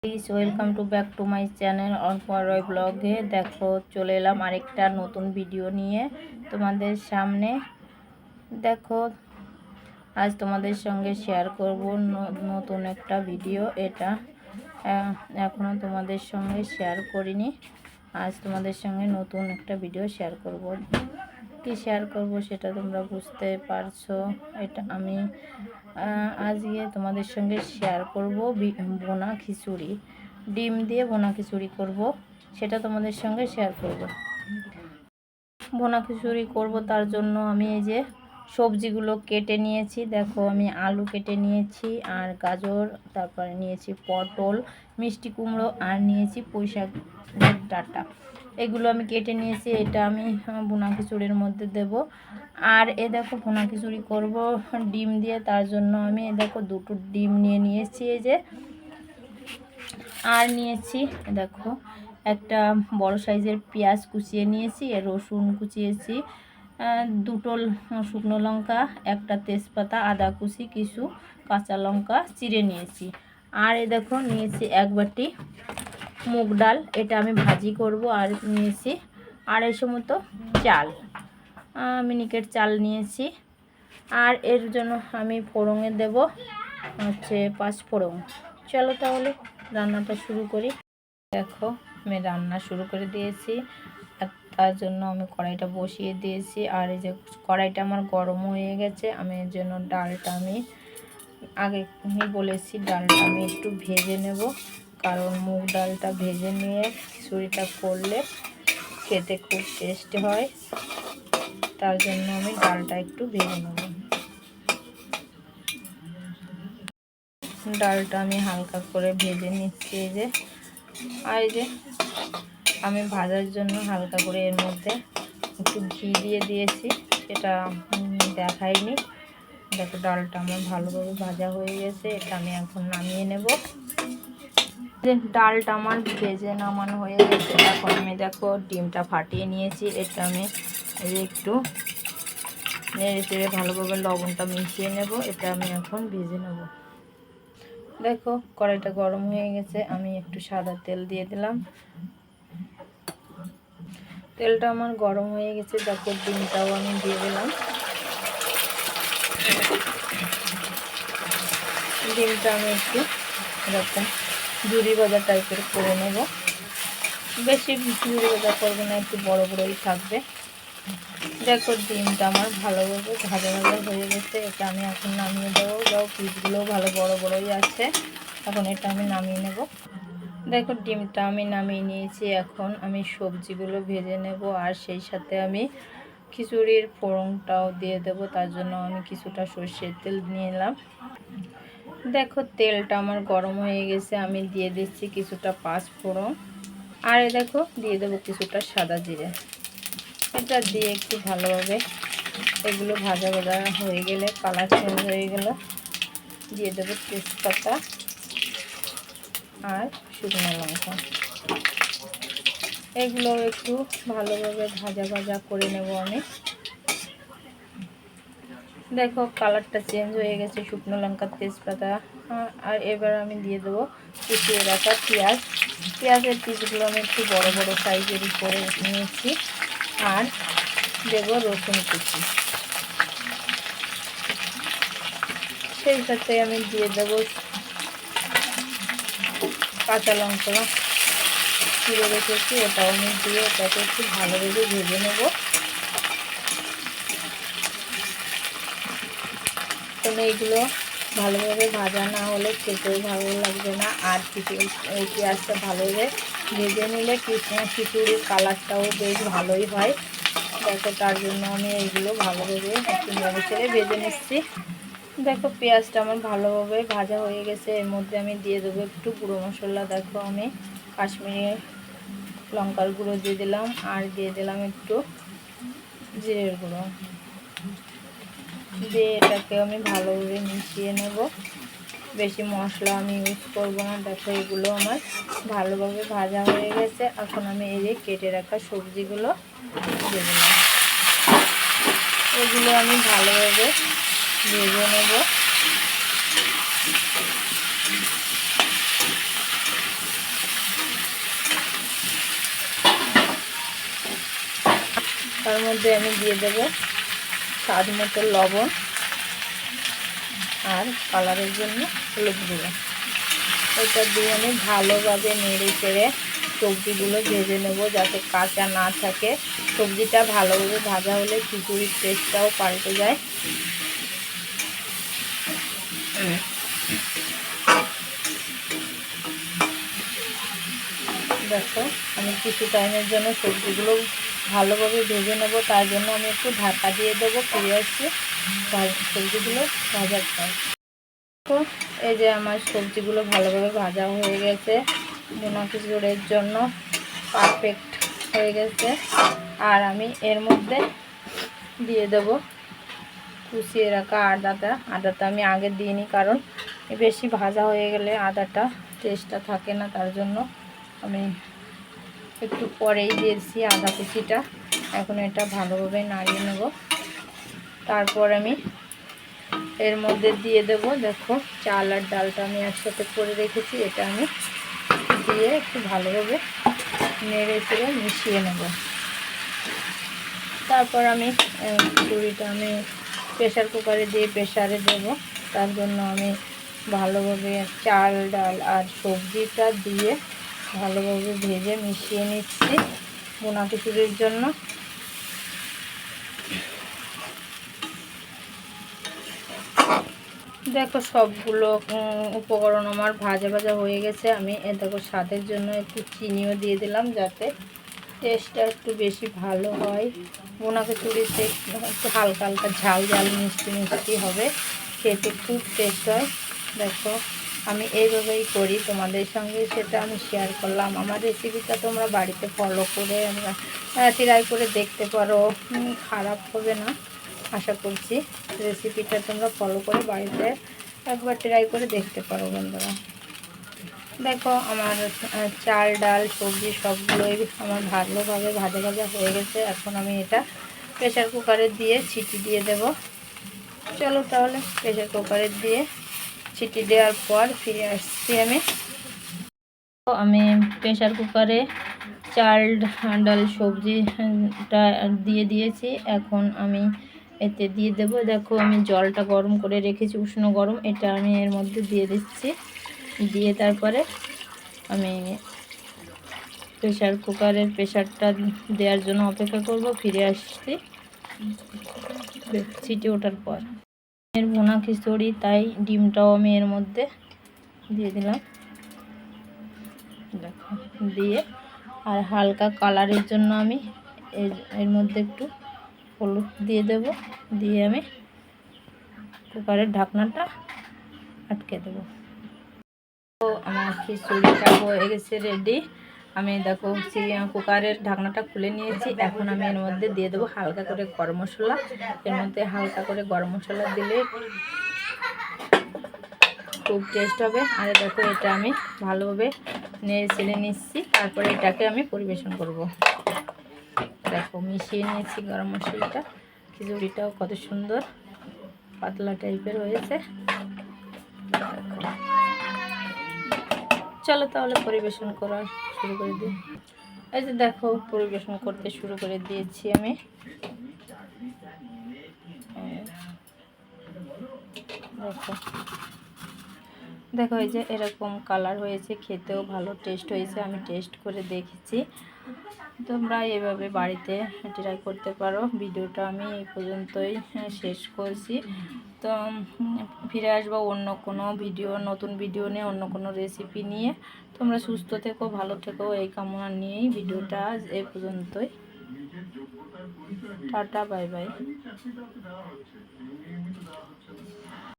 Please welcome to back to my channel অর্পরয় ব্লগে। দেখো চলে এলাম আরেকটা নতুন ভিডিও নিয়ে তোমাদের সামনে। দেখো আজ তোমাদের সঙ্গে শেয়ার করব নতুন একটা ভিডিও। এটা এখনও তোমাদের সঙ্গে শেয়ার করিনি। আজ তোমাদের সঙ্গে নতুন একটা ভিডিও শেয়ার করব। কি শেয়ার করব সেটা তোমরা বুঝতে পারছো। এটা আমি আজকে তোমাদের সঙ্গে শেয়ার করব বোনা খিচুড়ি, ডিম দিয়ে বোনা খিচুড়ি করব, সেটা তোমাদের সঙ্গে শেয়ার করব। বোনা খিচুড়ি করব তার জন্য আমি এই যে সবজিগুলো কেটে নিয়েছি। দেখো আমি আলু কেটে নিয়েছি, আর গাজর, তারপরে নিয়েছি পটল, মিষ্টি কুমড়ো, আর নিয়েছি পুঁই শাকের ডাঁটা। এগুলো আমি কেটে নিয়েছি। এটা আমি বোনা খিচুড়ির মধ্যে দেব। আর দেখো বোনা খিচুড়ি করব ডিম দিয়ে, তার জন্য আমি দেখো দুটো ডিম নিয়েছি এই যে। আর নিয়েছি দেখো একটা বড় সাইজের পেঁয়াজ কুচিয়ে নিয়েছি, রসুন কুচিয়েছি, দুটো শুকনো লঙ্কা, একটা তেজপাতা, আদা কুচি, কিছু কাঁচা লঙ্কা চিড়ে নিয়েছি। আর দেখো নিয়েছি এক বাটি মুগ ডাল, এটা আমি ভাজি করব। আর নিয়েছি 250 মতো চাল, মিনিকেট চাল নিয়েছি। আর এর জন্য আমি ফোড়নে দেব হচ্ছে 5 ফোড়ন। চলো তাহলে রান্নাটা শুরু করি। দেখো আমি রান্না শুরু করে দিয়েছি। তার জন্য আমি কড়াইটা বসিয়ে দিয়েছি। আর এই যে কড়াইটা আমার গরম হয়ে গেছে। আমি এর জন্য ডালটা আমি আগে বলেছি ডালটা আমি একটু ভেজে নেব, কারণ মুগ ডালটা ভেজে নিয়ে খিচুড়িটা করলে খেতে খুব টেস্ট হয়। তার জন্য আমি ডালটা একটু ভেজে নেব। ডালটা আমি হালকা করে ভেজে নিচ্ছি এই যে। আর এই যে আমি ভাজার জন্য হালকা করে এর মধ্যে একটু ঘি দিয়ে দিয়েছি, এটা দেখাইনি। দেখো ডালটা আমার ভালোভাবে ভাজা হয়ে গেছে। এটা আমি এখন নামিয়ে নেব। ডালটা আমার ভেজে নামানো হয়ে গেছে। এখন আমি দেখো ডিমটা ফাটিয়ে নিয়েছি। এটা আমি একটু নেড়ে চেড়ে ভালোভাবে লবণটা মিশিয়ে নেব। এটা আমি এখন ভেজে নেব। দেখো কড়াইটা গরম হয়ে গেছে। আমি একটু সাদা তেল দিয়ে দিলাম। তেলটা আমার গরম হয়ে গেছে। দেখো ডিমটাও আমি দিয়ে দিলাম। ডিমটা আমি একটু এরকম ঝুরি ভাজা টাইপের করে নেব। বেশি ঝুরি ভাজা করবো না, একটু বড় বড়ই থাকবে। দেখো ডিমটা আমার ভালোভাবে ভাজা ভাজা হয়ে গেছে। এটা আমি এখন নামিয়ে দেবো। যাও পিসগুলোও ভালো বড় বড়ই আছে। এখন এটা আমি নামিয়ে নেব। দেখো ডিমটা আমি নামিয়ে নিয়েছি। এখন আমি সবজিগুলো ভেজে নেব, আর সেই সাথে আমি খিচুড়ির ফোড়নটাও দিয়ে দেব। তার জন্য আমি কিছুটা সর্ষের তেল নিয়ে নিলাম। দেখো তেলটা আমার গরম হয়ে গেছে। আমি দিয়ে দিচ্ছি কিছুটা 5 ফোড়ন। আর দেখো দিয়ে দেবো কিছুটা সাদা জিরে। এটা দিয়ে একটু ভালোভাবে এগুলো ভাজা ভাজা হয়ে গেলে, কালার চেঞ্জ হয়ে গেল, দিয়ে দেবো তেজপাতা আর শুকনো লঙ্কা। এগুলো একটু ভালোভাবে ভাজা ভাজা করে নেব আমি। দেখো কালারটা চেঞ্জ হয়ে গেছে, শুকনো লঙ্কা, তেজপাতা। আর এবার আমি দিয়ে দেবো কুচিয়ে রাখা পেঁয়াজ। পেঁয়াজের পিসগুলো আমি একটু বড় বড় সাইজের করে নিয়েছি। আর দেব রসুন কুচি। সেই সাথে আমি দিয়ে দেবো কাঁচা লঙ্কা চিড়ে রেখেছি, ওটাও আমি দিয়ে এটাকে একটু ভালোভাবে ভেজে নেব। তবে এগুলো ভালোভাবে ভাজা না হলে খেতেও ভালো লাগবে না। আর এই পেঁয়াজটা ভালোভাবে ভেজে নিলে খিচুড়ির কালারটাও বেশ ভালোই হয়। দেখো তার জন্য আমি এইগুলো ভালোভাবে একটু নেড়ে চেড়ে ভেজে নিচ্ছি। দেখো পেঁয়াজটা আমার ভালোভাবে ভাজা হয়ে গেছে। এর মধ্যে আমি দিয়ে দেবো একটু গুঁড়ো মশলা। দেখো আমি কাশ্মীরি লঙ্কার গুঁড়ো দিয়ে দিলাম, আর দিয়ে দিলাম একটু জিরের গুঁড়ো দিয়ে এটাকে আমি ভালোভাবে মিশিয়ে নেব। বেশি মশলা আমি ইউজ করব না। দেখো এগুলো আমার ভালোভাবে ভাজা হয়ে গেছে। এখন আমি এই যে কেটে রাখা সবজিগুলো দিয়ে দিলাম। এগুলো আমি ভালোভাবে ভেজে নেব। তার মধ্যে আমি দিয়ে দেব স্বাদ মতো লবণ আর কালারের জন্য হলুদ গুঁড়ো। এটা দিয়ে আমি ভালোভাবে নেড়ে চেড়ে সবজিগুলো ভেজে নেব যাতে কাঁচা না থাকে। সবজিটা ভালোভাবে ভাজা হলে খিচুড়ির টেস্টটাও পাল্টে যায়। দেখো আমি কিছু টাইমের জন্য সবজিগুলো ভালোভাবে ভেজে নেব, তার জন্য আমি একটু ঢাকা দিয়ে দেবো। ফিরে আসছি সবজিগুলো ভাজার পর। তো এই যে আমার সবজিগুলো ভালোভাবে ভাজা হয়ে গেছে, ভুনা খিচুড়ির জন্য পারফেক্ট হয়ে গেছে। আর আমি এর মধ্যে দিয়ে দেব কুচিয়ে রাখা আদাটা আমি আগে দিইনি, কারণ বেশি ভাজা হয়ে গেলে আদাটা টেস্টটা থাকে না, তার জন্য আমি একটু পরেই দিয়েছি আদা কুচিটা। এখন এটা ভালোভাবে নাড়িয়ে নেব। তারপর আমি এর মধ্যে দিয়ে দেব, দেখো চাল আর ডালটা আমি একসাথে করে রেখেছি, এটা আমি দিয়ে একটু ভালোভাবে নেড়ে চেড়ে মিশিয়ে নেব। তারপর আমি খিচুড়িটা আমি প্রেশার কুকারে দিয়ে প্রেশারে দেব। তার জন্য আমি ভালোভাবে চাল ডাল আর সবজিটা দিয়ে ভালোভাবে ভেজে মিশিয়ে নিচ্ছি ভুনা খিচুড়ির জন্য। দেখো সবগুলো উপকরণ আমার ভাজা ভাজা হয়ে গেছে। আমি দেখো স্বাদের জন্য একটু চিনিও দিয়ে দিলাম, যাতে টেস্টটা একটু বেশি ভালো হয়। ভুনা খিচুড়িতে একটু হালকা হালকা ঝাল ঝাল মিষ্টি মিষ্টি হবে, খেতে খুব টেস্ট হয়। দেখো আমি এইভাবেই করি, তোমাদের সঙ্গে সেটা আমি শেয়ার করলাম। আমার রেসিপিটা তোমরা বাড়িতে ফলো করে আমরা ট্রাই করে দেখতে পারো, খারাপ হবে না আশা করছি। রেসিপিটা তোমরা ফলো করে বাড়িতে একবার ট্রাই করে দেখতে পারো বন্ধুরা। দেখো আমার চাল ডাল সবজি সবগুলোই আমার ভালোভাবে ভাজা ভাজা হয়ে গেছে। এখন আমি এটা প্রেশার কুকারে দিয়ে সিটি দিয়ে দেব। চলো তাহলে প্রেশার কুকারে দিয়ে সিটি দেওয়ার পর ফিরে আসছি। আমি প্রেশার কুকারে চাল ডাল সবজিটা দিয়ে দিয়েছি। এখন আমি এতে দিয়ে দেব, দেখো আমি জলটা গরম করে রেখেছি, উষ্ণ গরম, এটা আমি এর মধ্যে দিয়ে দিচ্ছি। দিয়ে তারপরে আমি প্রেশার কুকারের প্রেশারটা দেওয়ার জন্য অপেক্ষা করব। ফিরে আসছি সিটি ওঠার পর। এর ভুনা খিচুড়ি, তাই ডিমটাও আমি এর মধ্যে দিয়ে দিলাম। দেখো দিয়ে আর হালকা কালারের জন্য আমি এর মধ্যে একটু হলুদ দিয়ে দেব। দিয়ে আমি কুকারের ঢাকনাটা আটকে দেব। তো আমার খিচুড়িটা হয়ে গেছে রেডি। আমি দেখো কুকারের ঢাকনাটা খুলে নিয়েছি। এখন আমি এর মধ্যে দিয়ে দেবো হালকা করে গরম মশলা। এর মধ্যে হালকা করে গরম মশলা দিলে খুব টেস্ট হবে। আর দেখো এটা আমি ভালোভাবে নেড়ে চেড়ে নিচ্ছি, তারপরে এটাকে আমি পরিবেশন করব। দেখো মিশিয়ে নিয়েছি গরম মশলাটা। খিচুড়িটাও কত সুন্দর পাতলা টাইপের হয়েছে। চলো তাহলে পরিবেশন করা শুরু করে দিই। এই যে দেখো পরিবেশন করতে শুরু করে দিয়েছি আমি। দেখো দেখো এই যে এরকম কালার হয়েছে, খেতেও ভালো টেস্ট হয়েছে। আমি টেস্ট করে দেখেছি, তোমরা এভাবে বাড়িতে ট্রাই করতে পারো। ভিডিওটা আমি এই পর্যন্তই শেষ করছি। তো ফিরে আসবো অন্য কোনো ভিডিও, নতুন ভিডিও নিয়ে, অন্য কোনো রেসিপি নিয়ে। তোমরা সুস্থ থেকো, ভালো থেকো, এই কামনা নিয়েই ভিডিওটা আজ এই পর্যন্তই। Tata, bye bye.